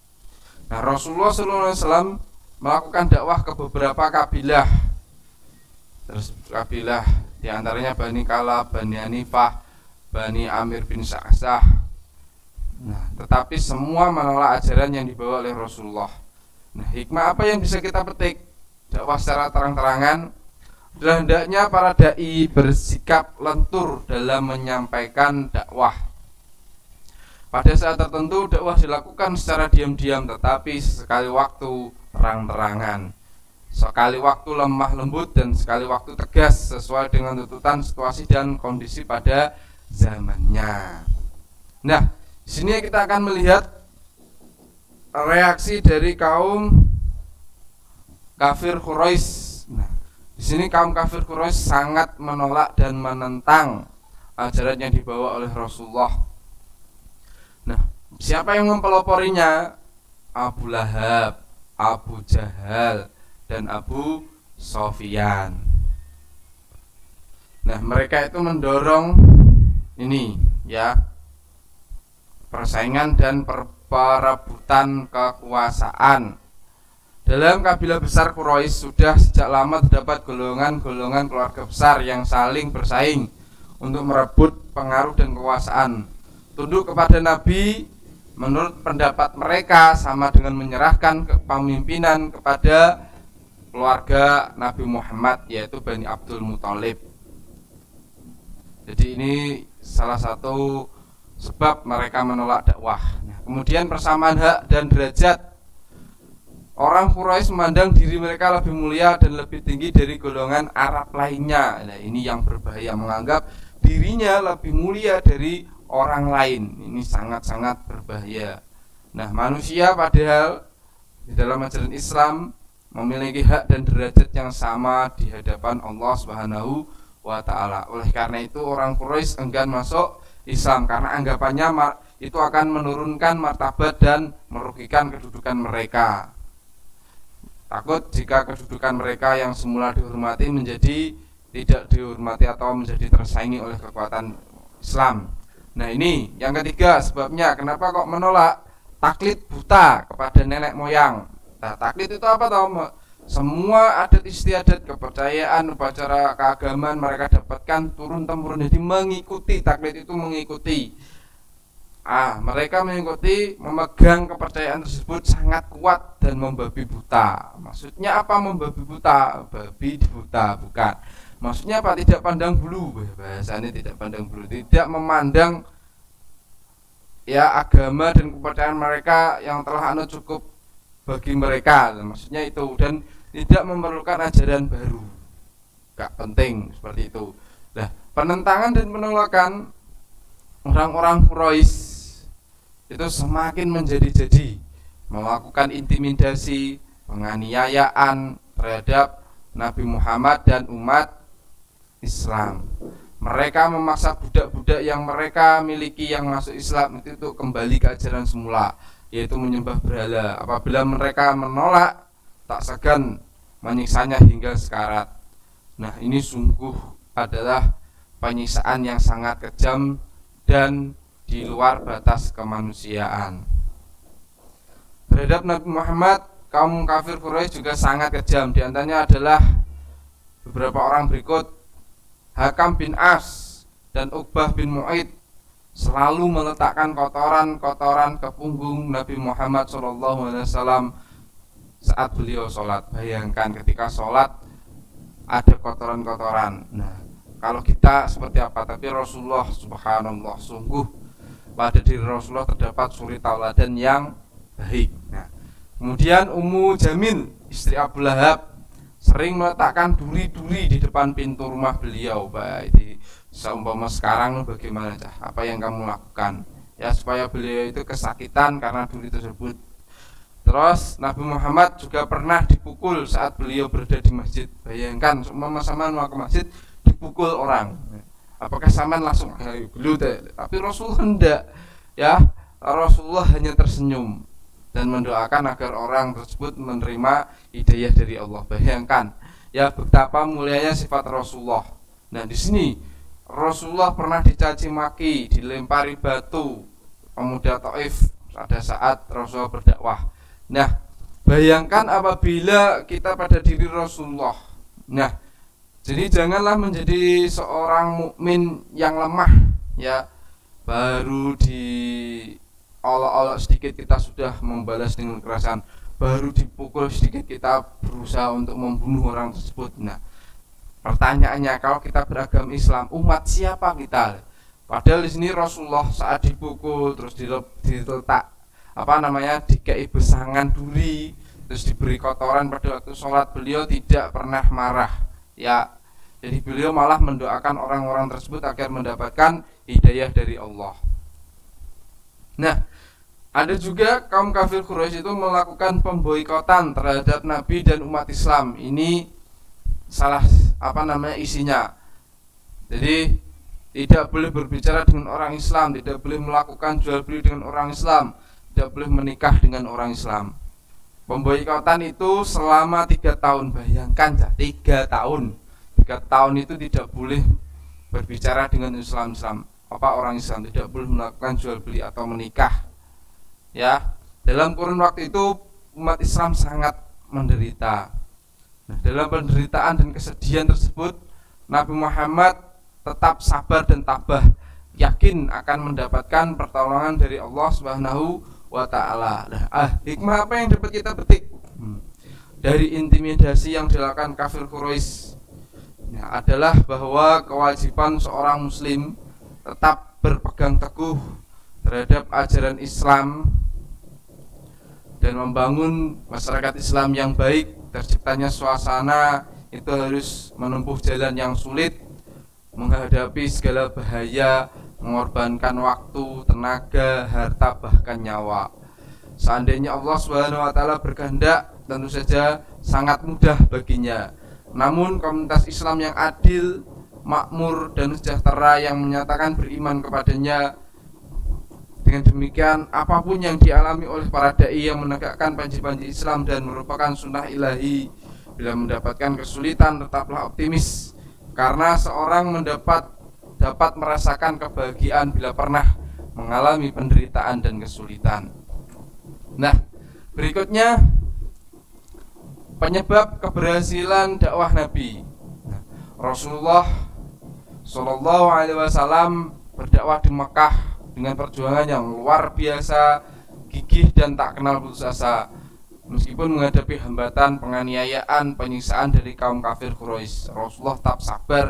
Nah, Rasulullah SAW melakukan dakwah ke beberapa kabilah. Terus kabilah diantaranya Bani Kalab, Bani Hanifah, Bani Amir bin Sa'sah. Nah, tetapi semua menolak ajaran yang dibawa oleh Rasulullah. Nah, hikmah apa yang bisa kita petik? Dakwah secara terang-terangan adalah hendaknya para dai bersikap lentur dalam menyampaikan dakwah. Pada saat tertentu dakwah dilakukan secara diam-diam, tetapi sekali waktu terang-terangan, sekali waktu lemah lembut, dan sekali waktu tegas sesuai dengan tuntutan situasi dan kondisi pada zamannya. Nah, di sini kita akan melihat reaksi dari kaum kafir Quraisy. Nah, di sini kaum kafir Quraisy sangat menolak dan menentang ajaran yang dibawa oleh Rasulullah. Nah, siapa yang mempeloporinya? Abu Lahab, Abu Jahal, dan Abu Sofyan. Nah, mereka itu mendorong ini, ya, persaingan dan perebutan kekuasaan. Dalam kabilah besar Quraisy sudah sejak lama terdapat golongan-golongan keluarga besar yang saling bersaing untuk merebut pengaruh dan kekuasaan. Tunduk kepada Nabi menurut pendapat mereka sama dengan menyerahkan kepemimpinan kepada keluarga Nabi Muhammad, yaitu Bani Abdul Muthalib. Jadi ini salah satu sebab mereka menolak dakwah. Nah, kemudian persamaan hak dan derajat. Orang Quraisy memandang diri mereka lebih mulia dan lebih tinggi dari golongan Arab lainnya. Nah, ini yang berbahaya, menganggap dirinya lebih mulia dari orang lain. Ini sangat-sangat berbahaya. Nah, manusia padahal di dalam ajaran Islam memiliki hak dan derajat yang sama di hadapan Allah Subhanahu wa ta'ala. Oleh karena itu orang Quraisy enggan masuk Islam karena anggapannya itu akan menurunkan martabat dan merugikan kedudukan mereka. Takut jika kedudukan mereka yang semula dihormati menjadi tidak dihormati atau menjadi tersaingi oleh kekuatan Islam. Nah, ini yang ketiga sebabnya kenapa kok menolak taklid buta kepada nenek moyang. Nah, taklid itu apa tahu? Semua adat istiadat, kepercayaan, upacara keagamaan mereka dapatkan turun-temurun. Jadi mengikuti, taklid itu mengikuti. Mereka mengikuti, memegang kepercayaan tersebut sangat kuat dan membabi buta. Maksudnya apa membabi buta? Babi buta, bukan. Maksudnya apa? Tidak pandang bulu. Bahasanya tidak pandang bulu, tidak memandang ya agama dan kepercayaan mereka yang telah cukup bagi mereka. Maksudnya itu, dan tidak memerlukan ajaran baru. Gak penting seperti itu. Nah, penentangan dan penolakan orang-orang Quraisy itu semakin menjadi-jadi, melakukan intimidasi, penganiayaan terhadap Nabi Muhammad dan umat Islam. Mereka memaksa budak-budak yang mereka miliki yang masuk Islam itu kembali ke ajaran semula, yaitu menyembah berhala. Apabila mereka menolak, tak segan menyiksanya hingga sekarat. Nah, ini sungguh adalah penyiksaan yang sangat kejam dan di luar batas kemanusiaan. Terhadap Nabi Muhammad, kaum kafir Quraisy juga sangat kejam. Di antaranya adalah beberapa orang berikut: Hakam bin As dan Uqbah bin Mu'aid selalu meletakkan kotoran-kotoran ke punggung Nabi Muhammad SAW saat beliau sholat. Bayangkan ketika sholat ada kotoran-kotoran. Nah, kalau kita seperti apa? Tapi Rasulullah, subhanallah, sungguh pada diri Rasulullah terdapat suri tauladan yang baik. Nah, kemudian Ummu Jamil, istri Abu Lahab, sering meletakkan duri-duri di depan pintu rumah beliau. Baik, seumpama sekarang bagaimana Cah? Apa yang kamu lakukan? Ya, supaya beliau itu kesakitan karena duri tersebut. Terus Nabi Muhammad juga pernah dipukul saat beliau berada di masjid. Bayangkan, seumpama sampean mau ke masjid dipukul orang. Apakah sampean langsung gelut? Tapi Rasulullah hendak, ya. Rasulullah hanya tersenyum dan mendoakan agar orang tersebut menerima hidayah dari Allah. Bayangkan ya betapa mulianya sifat Rasulullah. Nah, di sini Rasulullah pernah dicaci maki, dilempari batu pemuda Taif pada saat Rasulullah berdakwah. Nah, bayangkan apabila kita pada diri Rasulullah. Nah, jadi janganlah menjadi seorang mukmin yang lemah, ya. Baru di olok-olok sedikit kita sudah membalas dengan kekerasan, baru dipukul sedikit kita berusaha untuk membunuh orang tersebut. Nah, pertanyaannya, kalau kita beragama Islam, umat siapa kita? Padahal di sini Rasulullah saat dipukul terus diletak dikei besangan duri, terus diberi kotoran pada waktu sholat, beliau tidak pernah marah, ya. Jadi beliau malah mendoakan orang-orang tersebut agar mendapatkan hidayah dari Allah. Nah, ada juga kaum kafir Quraisy itu melakukan pemboikotan terhadap Nabi dan umat Islam. Ini salah isinya. Jadi tidak boleh berbicara dengan orang Islam, tidak boleh melakukan jual beli dengan orang Islam, tidak boleh menikah dengan orang Islam. Pemboikotan itu selama 3 tahun. Bayangkan 3 tahun. 3 tahun itu tidak boleh berbicara dengan orang Islam, tidak boleh melakukan jual beli atau menikah. Ya, dalam kurun waktu itu umat Islam sangat menderita. Nah, dalam penderitaan dan kesedihan tersebut, Nabi Muhammad tetap sabar dan tabah, yakin akan mendapatkan pertolongan dari Allah Subhanahu wa taala. Nah, hikmah apa yang dapat kita petik dari intimidasi yang dilakukan kafir Quraisy? Ya, adalah bahwa kewajiban seorang muslim tetap berpegang teguh terhadap ajaran Islam dan membangun masyarakat Islam yang baik. Terciptanya suasana itu harus menempuh jalan yang sulit, menghadapi segala bahaya, mengorbankan waktu, tenaga, harta, bahkan nyawa. Seandainya Allah Subhanahu wa taala berkehendak, tentu saja sangat mudah baginya. Namun komunitas Islam yang adil, makmur dan sejahtera yang menyatakan beriman kepadanya, dengan demikian apapun yang dialami oleh para dai yang menegakkan panji-panji Islam dan merupakan sunnah ilahi, bila mendapatkan kesulitan tetaplah optimis, karena seorang dapat merasakan kebahagiaan bila pernah mengalami penderitaan dan kesulitan. Nah, berikutnya penyebab keberhasilan dakwah Nabi. Rasulullah Shallallahu Alaihi Wasallam berdakwah di Mekah dengan perjuangan yang luar biasa, gigih dan tak kenal putus asa. Meskipun menghadapi hambatan, penganiayaan, penyiksaan dari kaum kafir Quraisy, Rasulullah tetap sabar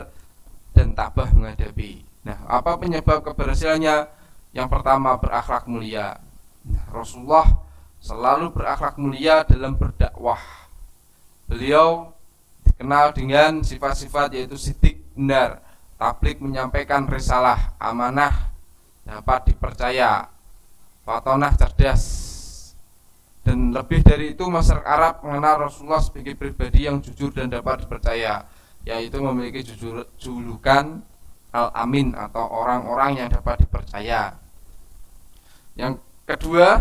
dan tabah menghadapi. Nah, apa penyebab keberhasilannya? Yang pertama, berakhlak mulia. Nah, Rasulullah selalu berakhlak mulia dalam berdakwah. Beliau dikenal dengan sifat-sifat yaitu sidik, benar, tabligh, menyampaikan risalah, amanah, dapat dipercaya, fatonah, cerdas. Dan lebih dari itu, masyarakat Arab mengenal Rasulullah sebagai pribadi yang jujur dan dapat dipercaya, yaitu memiliki julukan Al-Amin atau orang-orang yang dapat dipercaya. Yang kedua,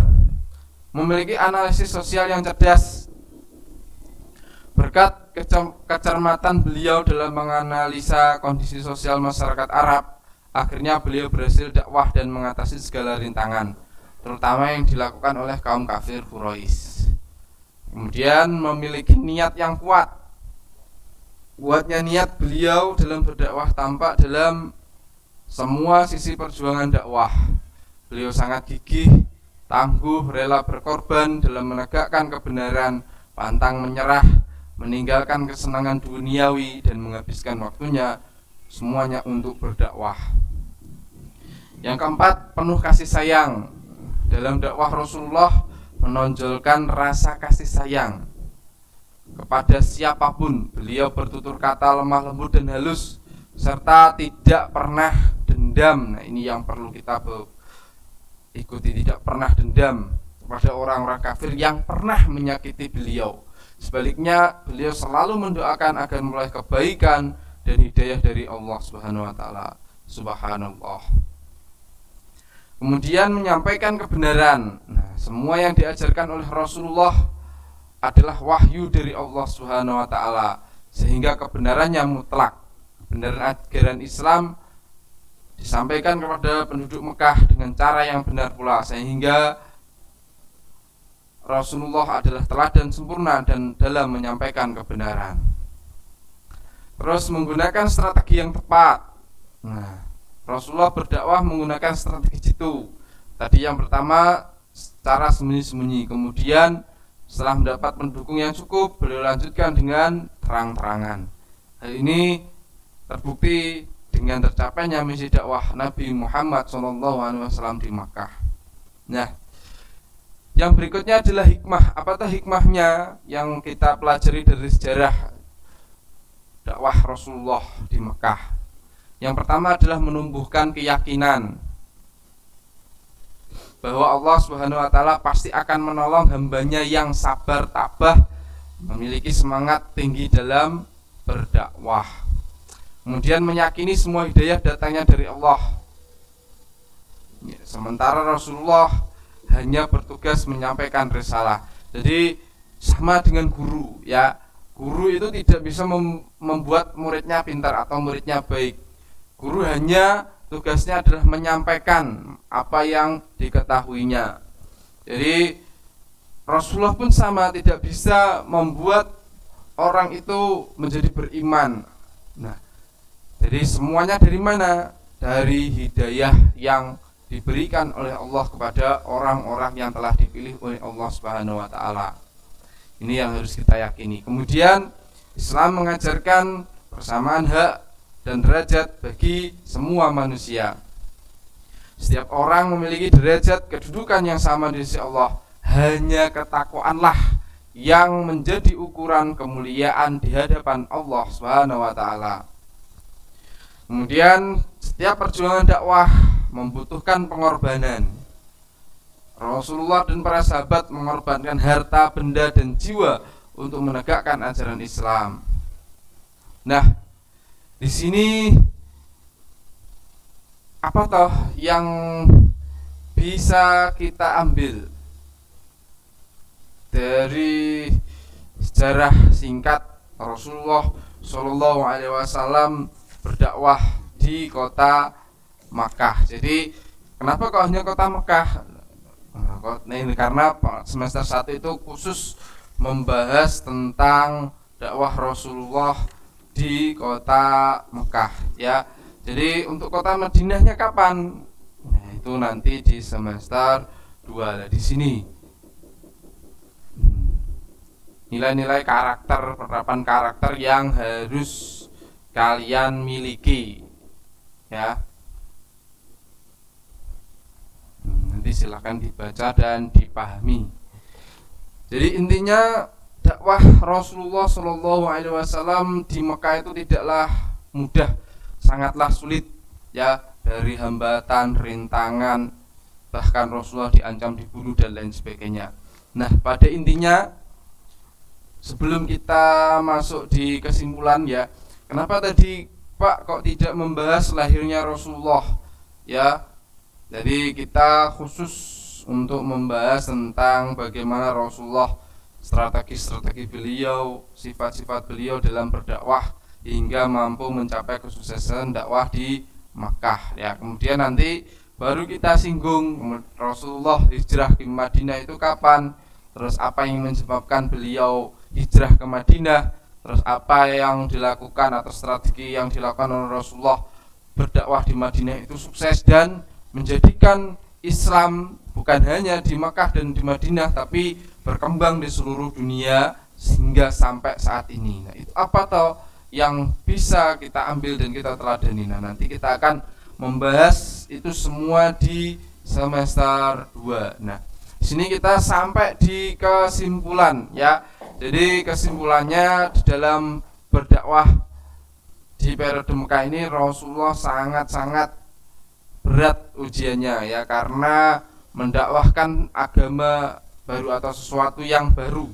memiliki analisis sosial yang cerdas. Berkat kecermatan beliau dalam menganalisa kondisi sosial masyarakat Arab, akhirnya beliau berhasil dakwah dan mengatasi segala rintangan, terutama yang dilakukan oleh kaum kafir Quraisy. Kemudian memiliki niat yang kuat. Kuatnya niat beliau dalam berdakwah tampak dalam semua sisi perjuangan dakwah. Beliau sangat gigih, tangguh, rela berkorban dalam menegakkan kebenaran, pantang menyerah, meninggalkan kesenangan duniawi dan menghabiskan waktunya semuanya untuk berdakwah. Yang keempat, penuh kasih sayang. Dalam dakwah Rasulullah menonjolkan rasa kasih sayang. kepada siapapun. Beliau bertutur kata lemah lembut dan halus, serta tidak pernah dendam. Nah, ini yang perlu kita ikuti, tidak pernah dendam kepada orang-orang kafir yang pernah menyakiti beliau. Sebaliknya, beliau selalu mendoakan agar meraih kebaikan dan hidayah dari Allah Subhanahu wa taala. Subhanallah. Kemudian menyampaikan kebenaran. Nah, semua yang diajarkan oleh Rasulullah adalah wahyu dari Allah Subhanahu wa taala, sehingga kebenarannya mutlak. Kebenaran ajaran Islam disampaikan kepada penduduk Mekah dengan cara yang benar pula, sehingga Rasulullah adalah teladan sempurna dan dalam menyampaikan kebenaran. Terus menggunakan strategi yang tepat. Nah, Rasulullah berdakwah menggunakan strategi itu. Tadi yang pertama secara sembunyi-sembunyi, kemudian setelah mendapat pendukung yang cukup, beliau lanjutkan dengan terang-terangan. Hal ini terbukti dengan tercapainya misi dakwah Nabi Muhammad SAW di Makkah. Nah, yang berikutnya adalah hikmah. Apakah hikmahnya yang kita pelajari dari sejarah dakwah Rasulullah di Mekah? Yang pertama adalah menumbuhkan keyakinan bahwa Allah Subhanahu wa taala pasti akan menolong hambanya yang sabar tabah, memiliki semangat tinggi dalam berdakwah. Kemudian meyakini semua hidayah datangnya dari Allah. Sementara Rasulullah hanya bertugas menyampaikan risalah. Jadi sama dengan guru, ya. Guru itu tidak bisa membuat muridnya pintar atau muridnya baik. Guru hanya tugasnya adalah menyampaikan apa yang diketahuinya. Jadi Rasulullah pun sama, tidak bisa membuat orang itu menjadi beriman. Nah, jadi semuanya dari mana? Dari hidayah yang diberikan oleh Allah kepada orang-orang yang telah dipilih oleh Allah Subhanahu wa taala. Ini yang harus kita yakini. Kemudian Islam mengajarkan persamaan hak dan derajat bagi semua manusia. Setiap orang memiliki derajat kedudukan yang sama di sisi Allah. Hanya ketakwaanlah yang menjadi ukuran kemuliaan di hadapan Allah Subhanahu wa taala. Kemudian setiap perjuangan dakwah membutuhkan pengorbanan. Rasulullah dan para sahabat mengorbankan harta, benda, dan jiwa untuk menegakkan ajaran Islam. Nah, di sini apa toh yang bisa kita ambil dari sejarah singkat Rasulullah Shallallahu Alaihi Wasallam berdakwah di kota Makkah? Jadi kenapa kok hanya kota Makkah? Nah, ini karena semester 1 itu khusus membahas tentang dakwah Rasulullah di kota Mekah, ya. Jadi untuk kota Madinahnya kapan? Nah, itu nanti di semester 2. Nah, di sini nilai-nilai karakter, penerapan karakter yang harus kalian miliki, ya. Nanti silakan dibaca dan dipahami. Jadi intinya dakwah Rasulullah Shallallahu Alaihi Wasallam di Mekah itu tidaklah mudah, sangatlah sulit, ya. Dari hambatan, rintangan, bahkan Rasulullah diancam dibunuh dan lain sebagainya. Nah, pada intinya sebelum kita masuk di kesimpulan, ya, kenapa tadi Pak kok tidak membahas lahirnya Rasulullah, ya? Jadi kita khusus untuk membahas tentang bagaimana Rasulullah, strategi-strategi beliau, sifat-sifat beliau dalam berdakwah hingga mampu mencapai kesuksesan dakwah di Makkah, ya. Kemudian nanti baru kita singgung Rasulullah hijrah ke Madinah itu kapan, terus apa yang menyebabkan beliau hijrah ke Madinah, terus apa yang dilakukan atau strategi yang dilakukan oleh Rasulullah berdakwah di Madinah itu sukses dan menjadikan Islam bukan hanya di Makkah dan di Madinah tapi berkembang di seluruh dunia sehingga sampai saat ini. Nah, itu apa toh yang bisa kita ambil dan kita teladani? Nah, nanti kita akan membahas itu semua di semester 2. Nah, di sini kita sampai di kesimpulan, ya. Jadi kesimpulannya di dalam berdakwah di periode Mekah ini Rasulullah sangat-sangat berat ujiannya ya, karena mendakwahkan agama baru atau sesuatu yang baru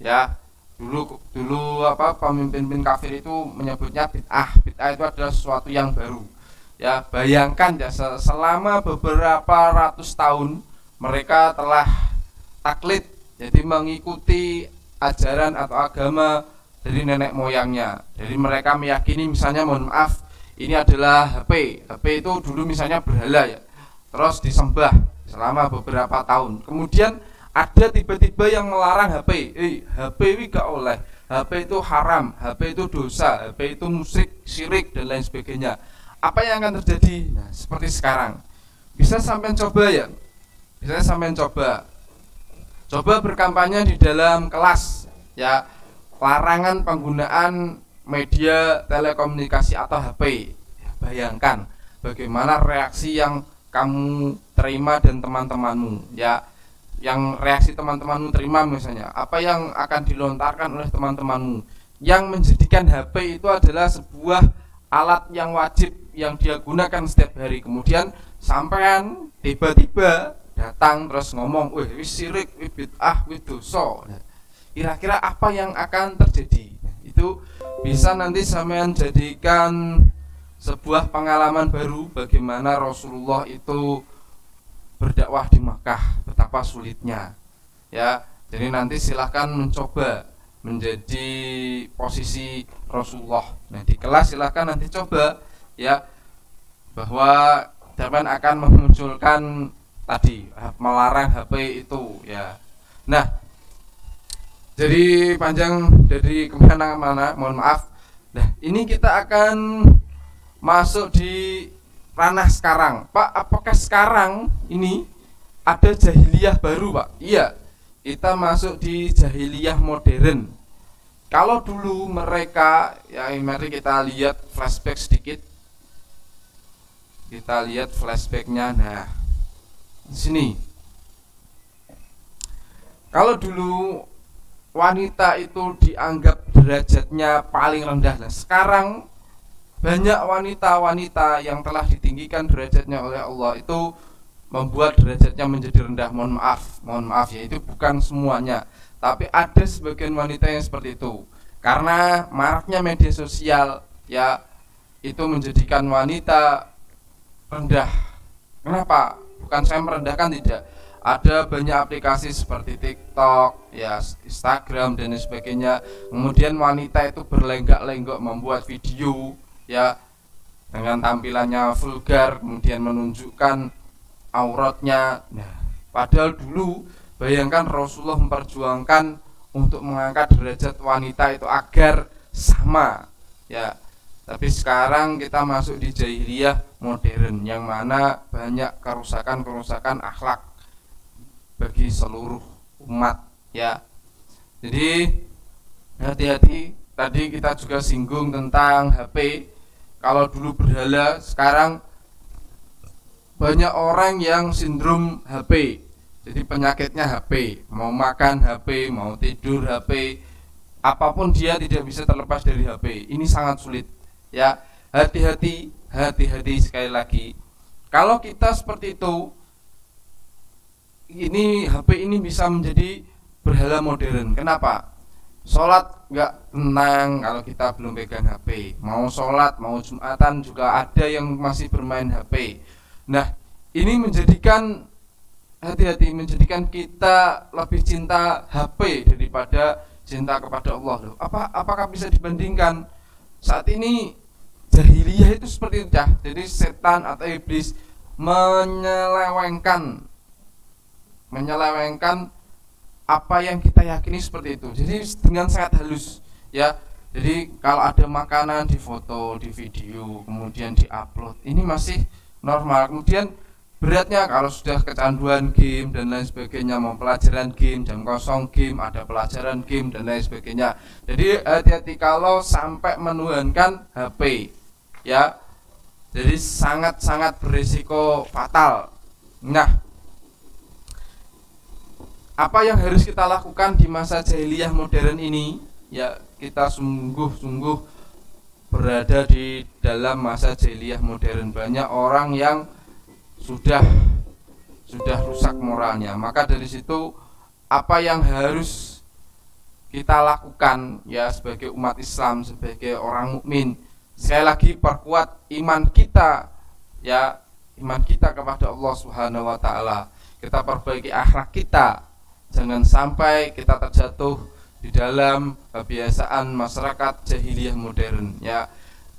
ya. Dulu pemimpin kafir itu menyebutnya bid'ah. Bid'ah itu adalah sesuatu yang baru ya. Bayangkan ya, selama beberapa ratus tahun mereka telah taklid, jadi mengikuti ajaran atau agama dari nenek moyangnya. Jadi mereka meyakini misalnya, mohon maaf, ini adalah HP. HP itu dulu misalnya berhala ya, terus disembah selama beberapa tahun. Kemudian ada tiba-tiba yang melarang HP. HP ini gak oleh, HP itu haram, HP itu dosa, HP itu musyrik, syirik dan lain sebagainya. Apa yang akan terjadi? Nah, seperti sekarang. Bisa sampai coba ya. Bisa sampai coba berkampanye di dalam kelas ya, larangan penggunaan media telekomunikasi atau HP ya. Bayangkan bagaimana reaksi yang kamu terima dan teman-temanmu ya, yang reaksi teman-temanmu terima misalnya, apa yang akan dilontarkan oleh teman-temanmu, yang menjadikan HP itu adalah sebuah alat yang wajib yang dia gunakan setiap hari. Kemudian sampean tiba-tiba datang terus ngomong, wis syirik, wis bid'ah, wis dosa. Kira-kira apa yang akan terjadi? Itu bisa nanti sampean jadikan sebuah pengalaman baru bagaimana Rasulullah itu berdakwah di Makkah, betapa sulitnya ya. Jadi nanti silahkan mencoba menjadi posisi Rasulullah. Nah, di kelas silahkan nanti coba ya, bahwa zaman akan memunculkan tadi melarang HP itu ya. Nah, jadi panjang dari kemana-mana, mohon maaf. Nah, ini kita akan masuk di ranah sekarang. Pak, apakah sekarang ini ada jahiliyah baru, Pak? Iya, kita masuk di jahiliyah modern. Kalau dulu mereka, ya mari kita lihat flashback sedikit. Kita lihat flashbacknya. Nah, di sini. Kalau dulu wanita itu dianggap derajatnya paling rendah. Nah, sekarang banyak wanita-wanita yang telah ditinggikan derajatnya oleh Allah itu membuat derajatnya menjadi rendah. Mohon maaf ya, itu bukan semuanya, tapi ada sebagian wanita yang seperti itu. Karena maraknya media sosial ya, itu menjadikan wanita rendah. Kenapa? Bukan saya merendahkan, tidak. Ada banyak aplikasi seperti TikTok, ya, Instagram dan sebagainya. Kemudian wanita itu berlenggak-lenggok membuat video ya dengan tampilannya vulgar, kemudian menunjukkan auratnya. Nah, padahal dulu bayangkan Rasulullah memperjuangkan untuk mengangkat derajat wanita itu agar sama ya. Tapi sekarang kita masuk di jahiliyah modern yang mana banyak kerusakan akhlak bagi seluruh umat ya. Jadi hati-hati. Tadi kita juga singgung tentang HP. Kalau dulu berhala, sekarang banyak orang yang sindrom HP. Jadi penyakitnya HP, mau makan HP, mau tidur HP, apapun dia tidak bisa terlepas dari HP. Ini sangat sulit ya. Hati-hati sekali lagi. Kalau kita seperti itu, ini HP ini bisa menjadi berhala modern. Kenapa? Sholat nggak tenang kalau kita belum pegang HP. Mau sholat, mau Jumatan juga ada yang masih bermain HP. Nah, ini menjadikan hati-hati, menjadikan kita lebih cinta HP daripada cinta kepada Allah. Loh, apakah bisa dibandingkan? Saat ini jahiliyah itu seperti itu ya. Jadi setan atau iblis menyelewengkan apa yang kita yakini seperti itu. Jadi dengan sangat halus ya. Jadi kalau ada makanan di foto, di video, kemudian di-upload, ini masih normal. Kemudian beratnya kalau sudah kecanduan game dan lain sebagainya, mau pelajaran game, jam kosong game, ada pelajaran game dan lain sebagainya. Jadi hati-hati kalau sampai menuhankan HP ya. Jadi sangat-sangat berisiko fatal. Nah, apa yang harus kita lakukan di masa jahiliyah modern ini? Ya, kita sungguh-sungguh berada di dalam masa jahiliyah modern. Banyak orang yang sudah rusak moralnya. Maka dari situ apa yang harus kita lakukan ya sebagai umat Islam, sebagai orang mukmin? Sekali lagi, perkuat iman kita, ya, iman kita kepada Allah Subhanahu wa taala. Kita perbaiki akhlak kita. Jangan sampai kita terjatuh di dalam kebiasaan masyarakat jahiliyah modern, ya.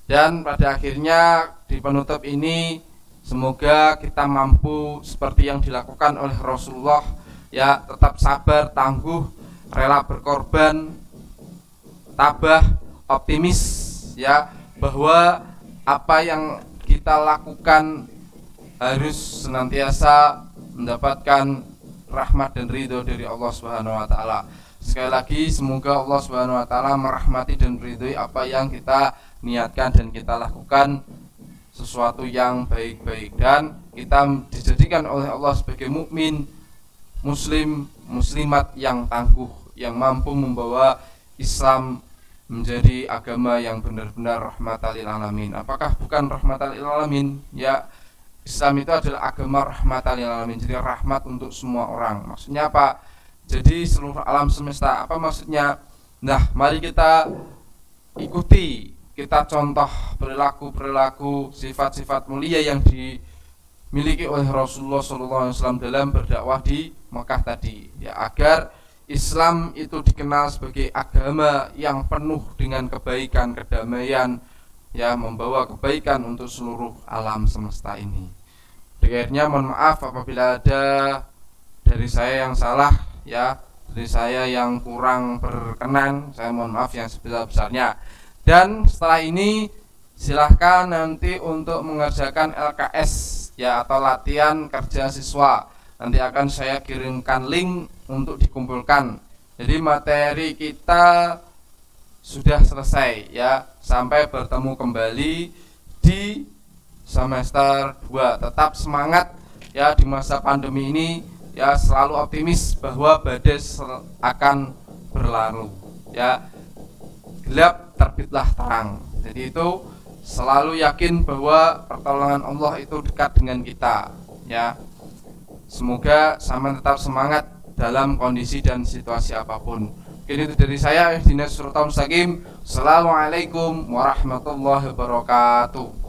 Dan pada akhirnya di penutup ini semoga kita mampu seperti yang dilakukan oleh Rasulullah, ya, tetap sabar, tangguh, rela berkorban, tabah, optimis, ya, bahwa apa yang kita lakukan harus senantiasa mendapatkan rahmat dan ridho dari Allah Subhanahu wa taala. Sekali lagi, semoga Allah Subhanahu wa taala merahmati dan meridhoi apa yang kita niatkan dan kita lakukan, sesuatu yang baik-baik, dan kita dijadikan oleh Allah sebagai mukmin, muslim, muslimat yang tangguh, yang mampu membawa Islam menjadi agama yang benar-benar rahmatan lil alamin. Apakah bukan rahmatan lil alamin? Ya, Islam itu adalah agama rahmatan lil alamin, jadi rahmat untuk semua orang. Maksudnya apa? Jadi seluruh alam semesta. Apa maksudnya? Nah, mari kita ikuti, kita contoh perilaku-perilaku, sifat-sifat mulia yang dimiliki oleh Rasulullah SAW dalam berdakwah di Mekah tadi, ya, agar Islam itu dikenal sebagai agama yang penuh dengan kebaikan, kedamaian, ya, membawa kebaikan untuk seluruh alam semesta ini. Akhirnya mohon maaf apabila ada dari saya yang salah, ya, dari saya yang kurang berkenan, saya mohon maaf yang sebesar-besarnya. Dan setelah ini silahkan nanti untuk mengerjakan LKS, ya, atau latihan kerja siswa. Nanti akan saya kirimkan link untuk dikumpulkan. Jadi materi kita sudah selesai, ya. Sampai bertemu kembali di semester 2. Tetap semangat, ya, di masa pandemi ini, ya, selalu optimis bahwa badai akan berlalu, ya. Gelap terbitlah terang. Jadi itu selalu yakin bahwa pertolongan Allah itu dekat dengan kita, ya. Semoga sama tetap semangat dalam kondisi dan situasi apapun. Mungkin itu dari saya, Ihdinas Shiratal Mustaqim. Assalamualaikum warahmatullahi wabarakatuh.